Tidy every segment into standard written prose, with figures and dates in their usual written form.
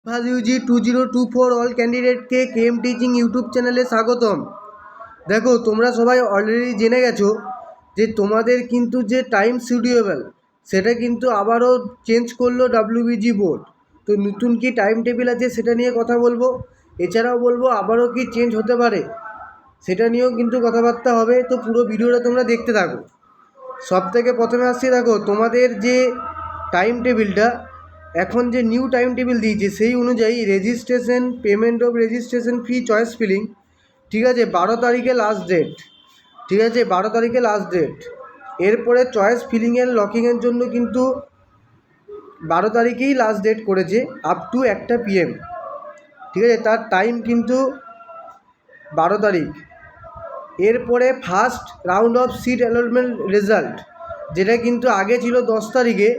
Yuji 2024 all ক্যান্ডিডেটকে KM teaching YouTube চ্যানেলে স্বাগতম। দেখো, তোমরা সবাই অলরেডি জেনে গেছো যে তোমাদের কিন্তু যে টাইম শিডিউল সেটা কিন্তু আবারও চেঞ্জ করলো ডাব্লিউবিজি বোর্ড। তো নতুন কি টাইম টেবিল আছে সেটা নিয়ে কথা বলবো। এছাড়াও বলবো আবারও কি চেঞ্জ হতে পারে সেটা নিয়েও কিন্তু কথাবার্তা হবে। তো পুরো ভিডিওটা তোমরা দেখতে থাকো। সব থেকে প্রথমে আসছি, দেখো তোমাদের যে টাইম টেবিলটা এখন যে নিউ টাইম টেবিল দিয়েছে সেই অনুযায়ী registration, payment of registration fee, choice filling, ঠিক আছে, 12 তারিখে লাস্ট ডেট। ঠিক আছে, 12 তারিখে লাস্ট ডেট। এরপরে চয়েস ফিলিং অ্যান্ড লকিংয়ের জন্য কিন্তু 12 তারিখেই লাস্ট ডেট করেছে, আপ টু 1টা PM। ঠিক আছে, তার টাইম কিন্তু 12 তারিখ। এরপরে first round of seat allotment result, যেটা কিন্তু আগে ছিল 10 তারিখে,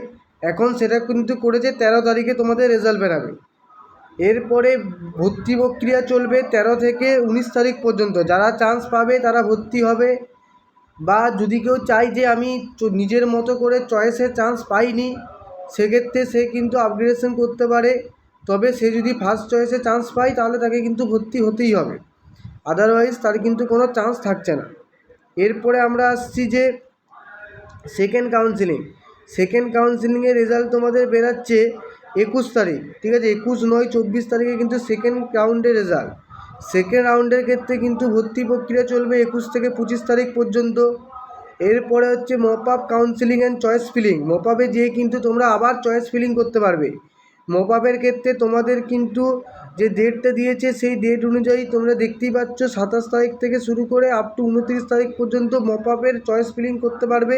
এখন সেটা কিন্তু করেছে 13 তারিখে তোমাদের রেজাল্ট বেরাবে। এরপরে ভর্তি প্রক্রিয়া চলবে 13 থেকে 19 তারিখ পর্যন্ত। যারা চান্স পাবে তারা ভর্তি হবে, বা যদি কেউ চায় যে আমি নিজের মতো করে চয়েসে চান্স পাইনি, সেক্ষেত্রে সে কিন্তু আপগ্রেডেশন করতে পারে। তবে সে যদি ফার্স্ট চয়েসে চান্স পায় তাহলে তাকে কিন্তু ভর্তি হতেই হবে, আদারওয়াইজ তার কিন্তু কোনো চান্স থাকছে না। এরপরে আমরা আসছি যে সেকেন্ড কাউন্সিলিংয়ের রেজাল্ট তোমাদের বেরাচ্ছে 21 তারিখ। ঠিক আছে, 21-9-24 তারিখে কিন্তু সেকেন্ড রাউন্ডের রেজাল্ট। সেকেন্ড রাউন্ডের ক্ষেত্রে কিন্তু ভর্তি প্রক্রিয়া চলবে 21 থেকে 25 তারিখ পর্যন্ত। এরপরে হচ্ছে mop up counselling and choice filling. Mop আপে যেয়ে কিন্তু তোমরা আবার চয়েস ফিলিং করতে পারবে। মপ আপের ক্ষেত্রে তোমাদের কিন্তু যে ডেটটা দিয়েছে সেই ডেট অনুযায়ী তোমরা দেখতেই পাচ্ছ 27 তারিখ থেকে শুরু করে আপ টু 29 তারিখ পর্যন্ত মপ আপের চয়েস ফিলিং করতে পারবে।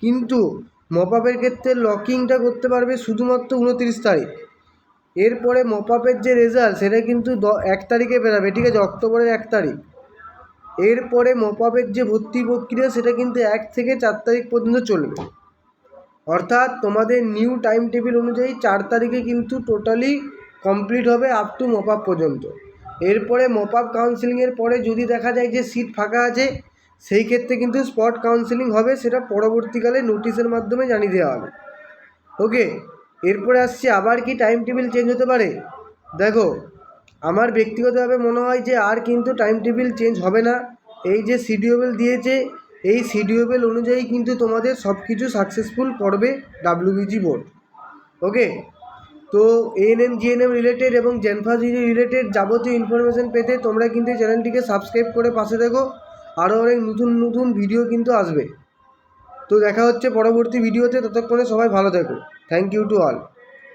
কিন্তু মপ আপের ক্ষেত্রে লকিংটা করতে পারবে শুধুমাত্র 29 তারিখ। এরপরে মপ আপের যে রেজাল্ট সেটা কিন্তু 1 তারিখে বেরাবে। ঠিক আছে, অক্টোবরের 1 তারিখ। এরপরে মপ আপের যে ভর্তি প্রক্রিয়া সেটা কিন্তু 1 থেকে 4 তারিখ পর্যন্ত চলবে। অর্থাৎ তোমাদের নিউ টাইম টেবিল অনুযায়ী 4 তারিখে কিন্তু টোটালি কমপ্লিট হবে আপ টু মপ আপ পর্যন্ত। এরপরে মপ আপ কাউন্সিলিংয়ের পরে যদি দেখা যায় যে সিট ফাঁকা আছে, সেই ক্ষেত্রে কিন্তু স্পট কাউন্সিলিং হবে, সেটা পরবর্তীকালে নোটিশের মাধ্যমে জানিয়ে দেওয়া হবে। ওকে, এরপরে আসছে আবার কি টাইম টেবিল চেঞ্জ হতে পারে। দেখো, আমার ব্যক্তিগতভাবে মনে হয় যে আর কিন্তু টাইম টেবিল চেঞ্জ হবে না। এই যে শিডিউল দিয়েছে, এই শিডিউল অনুযায়ী কিন্তু তোমাদের সব কিছু সাকসেসফুল করবে ডাব্লিউবিজি বোর্ড। ওকে, তো এএনএম জিএনএম রিলেটেড এবং জেনফাজি রিলেটেড যাবতীয় ইনফরমেশান পেতে তোমরা কিন্তু চ্যানেলটিকে সাবস্ক্রাইব করে পাশে দেখো। আরও অনেক নতুন নতুন ভিডিও কিন্তু আসবে। তো দেখা হচ্ছে পরবর্তী ভিডিওতে, ততক্ষণে সবাই ভালো থেকো। Thank you to all.